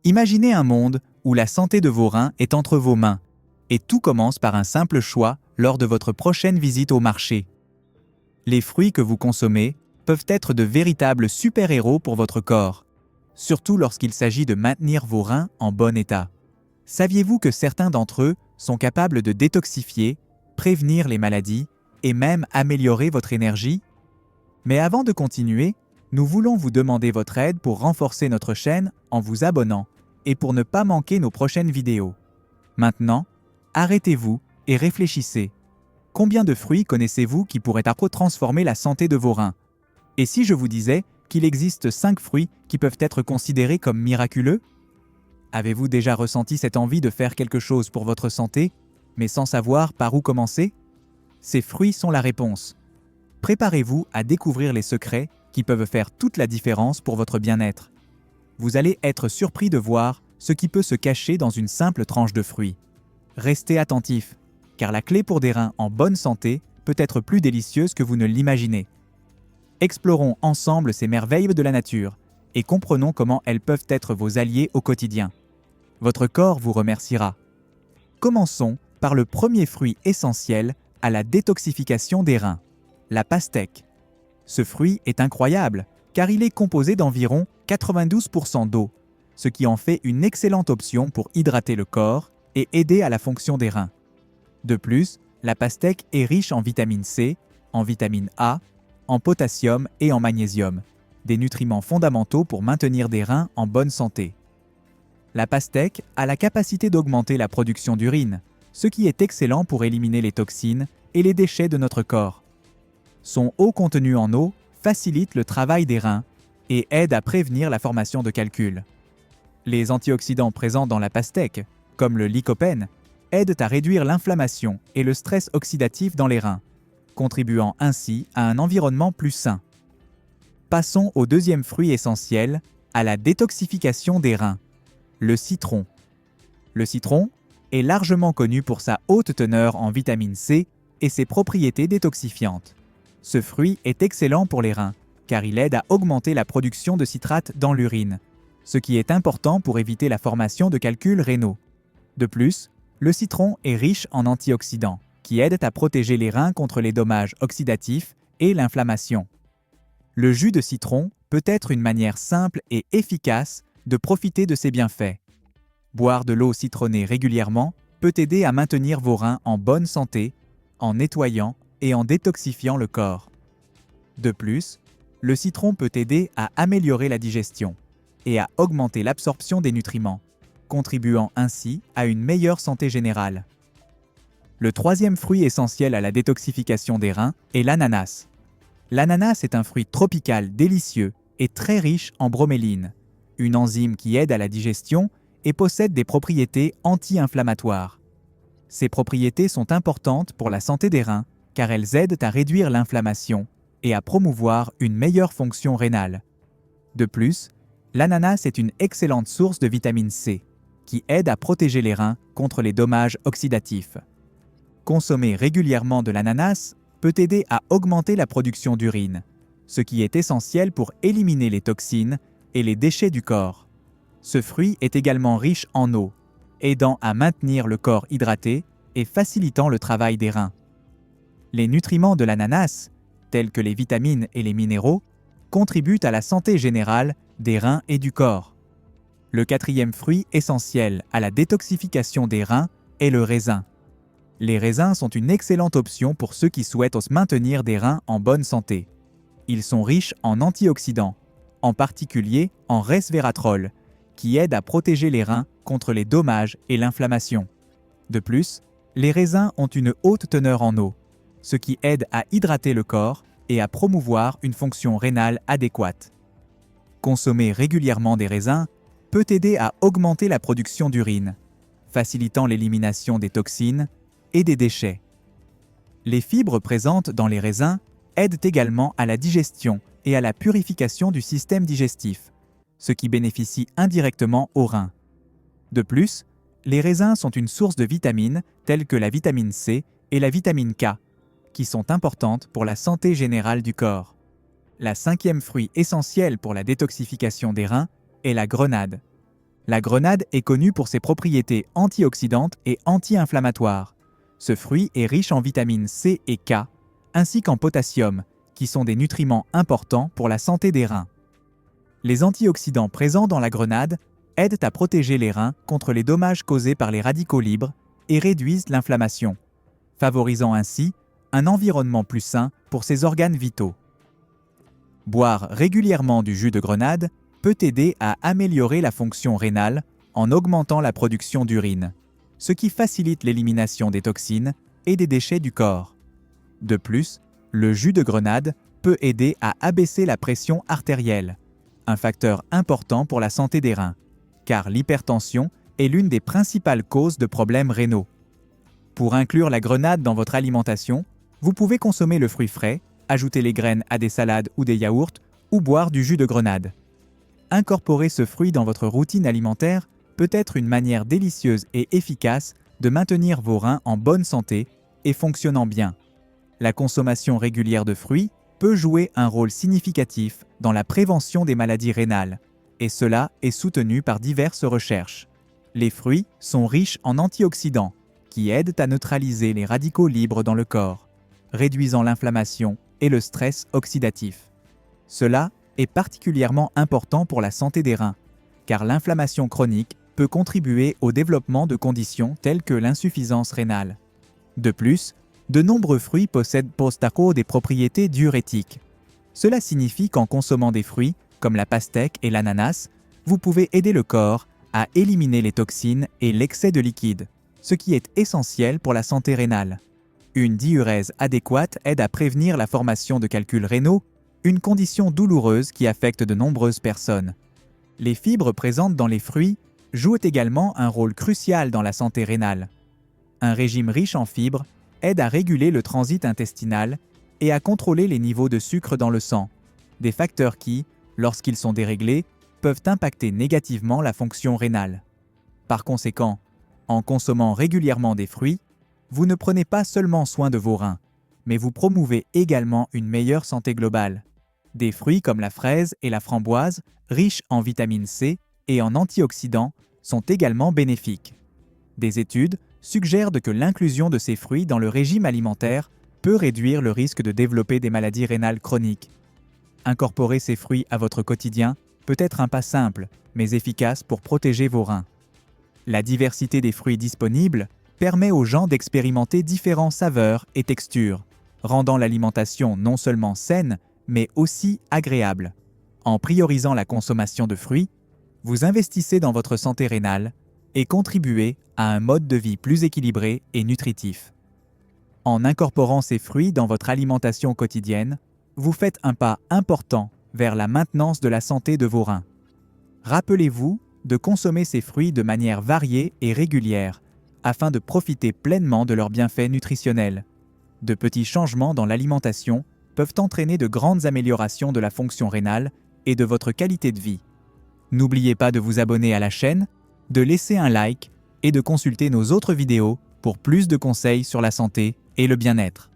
Imaginez un monde où la santé de vos reins est entre vos mains, et tout commence par un simple choix lors de votre prochaine visite au marché. Les fruits que vous consommez peuvent être de véritables super-héros pour votre corps, surtout lorsqu'il s'agit de maintenir vos reins en bon état. Saviez-vous que certains d'entre eux sont capables de détoxifier, prévenir les maladies et même améliorer votre énergie? Mais avant de continuer, nous voulons vous demander votre aide pour renforcer notre chaîne en vous abonnant et pour ne pas manquer nos prochaines vidéos. Maintenant, arrêtez-vous et réfléchissez. Combien de fruits connaissez-vous qui pourraient transformer la santé de vos reins? Et si je vous disais qu'il existe 5 fruits qui peuvent être considérés comme miraculeux? Avez-vous déjà ressenti cette envie de faire quelque chose pour votre santé, mais sans savoir par où commencer? Ces fruits sont la réponse. Préparez-vous à découvrir les secrets qui peuvent faire toute la différence pour votre bien-être. Vous allez être surpris de voir ce qui peut se cacher dans une simple tranche de fruits. Restez attentifs, car la clé pour des reins en bonne santé peut être plus délicieuse que vous ne l'imaginez. Explorons ensemble ces merveilles de la nature et comprenons comment elles peuvent être vos alliés au quotidien. Votre corps vous remerciera. Commençons par le premier fruit essentiel à la détoxification des reins, la pastèque. Ce fruit est incroyable car il est composé d'environ 92% d'eau, ce qui en fait une excellente option pour hydrater le corps et aider à la fonction des reins. De plus, la pastèque est riche en vitamine C, en vitamine A, en potassium et en magnésium, des nutriments fondamentaux pour maintenir des reins en bonne santé. La pastèque a la capacité d'augmenter la production d'urine, ce qui est excellent pour éliminer les toxines et les déchets de notre corps. Son haut contenu en eau facilite le travail des reins et aide à prévenir la formation de calculs. Les antioxydants présents dans la pastèque, comme le lycopène, aident à réduire l'inflammation et le stress oxydatif dans les reins, contribuant ainsi à un environnement plus sain. Passons au deuxième fruit essentiel, à la détoxification des reins, le citron. Le citron est largement connu pour sa haute teneur en vitamine C et ses propriétés détoxifiantes. Ce fruit est excellent pour les reins, car il aide à augmenter la production de citrate dans l'urine, ce qui est important pour éviter la formation de calculs rénaux. De plus, le citron est riche en antioxydants, qui aident à protéger les reins contre les dommages oxydatifs et l'inflammation. Le jus de citron peut être une manière simple et efficace de profiter de ses bienfaits. Boire de l'eau citronnée régulièrement peut aider à maintenir vos reins en bonne santé, en nettoyant et en détoxifiant le corps. De plus, le citron peut aider à améliorer la digestion et à augmenter l'absorption des nutriments, contribuant ainsi à une meilleure santé générale. Le troisième fruit essentiel à la détoxification des reins est l'ananas. L'ananas est un fruit tropical délicieux et très riche en broméline, une enzyme qui aide à la digestion et possède des propriétés anti-inflammatoires. Ces propriétés sont importantes pour la santé des reins car elles aident à réduire l'inflammation et à promouvoir une meilleure fonction rénale. De plus, l'ananas est une excellente source de vitamine C, qui aide à protéger les reins contre les dommages oxydatifs. Consommer régulièrement de l'ananas peut aider à augmenter la production d'urine, ce qui est essentiel pour éliminer les toxines et les déchets du corps. Ce fruit est également riche en eau, aidant à maintenir le corps hydraté et facilitant le travail des reins. Les nutriments de l'ananas, tels que les vitamines et les minéraux, contribuent à la santé générale des reins et du corps. Le quatrième fruit essentiel à la détoxification des reins est le raisin. Les raisins sont une excellente option pour ceux qui souhaitent maintenir des reins en bonne santé. Ils sont riches en antioxydants, en particulier en resveratrol, qui aide à protéger les reins contre les dommages et l'inflammation. De plus, les raisins ont une haute teneur en eau, ce qui aide à hydrater le corps et à promouvoir une fonction rénale adéquate. Consommer régulièrement des raisins peut aider à augmenter la production d'urine, facilitant l'élimination des toxines et des déchets. Les fibres présentes dans les raisins aident également à la digestion et à la purification du système digestif, ce qui bénéficie indirectement aux reins. De plus, les raisins sont une source de vitamines telles que la vitamine C et la vitamine K, qui sont importantes pour la santé générale du corps. La cinquième fruit essentiel pour la détoxification des reins est la grenade. La grenade est connue pour ses propriétés antioxydantes et anti-inflammatoires. Ce fruit est riche en vitamines C et K, ainsi qu'en potassium, qui sont des nutriments importants pour la santé des reins. Les antioxydants présents dans la grenade aident à protéger les reins contre les dommages causés par les radicaux libres et réduisent l'inflammation, favorisant ainsi un environnement plus sain pour ces organes vitaux. Boire régulièrement du jus de grenade peut aider à améliorer la fonction rénale en augmentant la production d'urine, ce qui facilite l'élimination des toxines et des déchets du corps. De plus, le jus de grenade peut aider à abaisser la pression artérielle, un facteur important pour la santé des reins, car l'hypertension est l'une des principales causes de problèmes rénaux. Pour inclure la grenade dans votre alimentation, vous pouvez consommer le fruit frais, ajouter les graines à des salades ou des yaourts, ou boire du jus de grenade. Incorporer ce fruit dans votre routine alimentaire peut être une manière délicieuse et efficace de maintenir vos reins en bonne santé et fonctionnant bien. La consommation régulière de fruits peut jouer un rôle significatif dans la prévention des maladies rénales, et cela est soutenu par diverses recherches. Les fruits sont riches en antioxydants, qui aident à neutraliser les radicaux libres dans le corps, réduisant l'inflammation et le stress oxydatif. Cela est particulièrement important pour la santé des reins, car l'inflammation chronique peut contribuer au développement de conditions telles que l'insuffisance rénale. De plus, de nombreux fruits possèdent des propriétés diurétiques. Cela signifie qu'en consommant des fruits, comme la pastèque et l'ananas, vous pouvez aider le corps à éliminer les toxines et l'excès de liquide, ce qui est essentiel pour la santé rénale. Une diurèse adéquate aide à prévenir la formation de calculs rénaux, une condition douloureuse qui affecte de nombreuses personnes. Les fibres présentes dans les fruits jouent également un rôle crucial dans la santé rénale. Un régime riche en fibres aide à réguler le transit intestinal et à contrôler les niveaux de sucre dans le sang, des facteurs qui, lorsqu'ils sont déréglés, peuvent impacter négativement la fonction rénale. Par conséquent, en consommant régulièrement des fruits, vous ne prenez pas seulement soin de vos reins, mais vous promouvez également une meilleure santé globale. Des fruits comme la fraise et la framboise, riches en vitamine C et en antioxydants, sont également bénéfiques. Des études suggèrent que l'inclusion de ces fruits dans le régime alimentaire peut réduire le risque de développer des maladies rénales chroniques. Incorporer ces fruits à votre quotidien peut être un pas simple, mais efficace pour protéger vos reins. La diversité des fruits disponibles permet aux gens d'expérimenter différentes saveurs et textures, rendant l'alimentation non seulement saine, mais aussi agréable. En priorisant la consommation de fruits, vous investissez dans votre santé rénale et contribuez à un mode de vie plus équilibré et nutritif. En incorporant ces fruits dans votre alimentation quotidienne, vous faites un pas important vers la maintenance de la santé de vos reins. Rappelez-vous de consommer ces fruits de manière variée et régulière, afin de profiter pleinement de leurs bienfaits nutritionnels. De petits changements dans l'alimentation peuvent entraîner de grandes améliorations de la fonction rénale et de votre qualité de vie. N'oubliez pas de vous abonner à la chaîne, de laisser un like et de consulter nos autres vidéos pour plus de conseils sur la santé et le bien-être.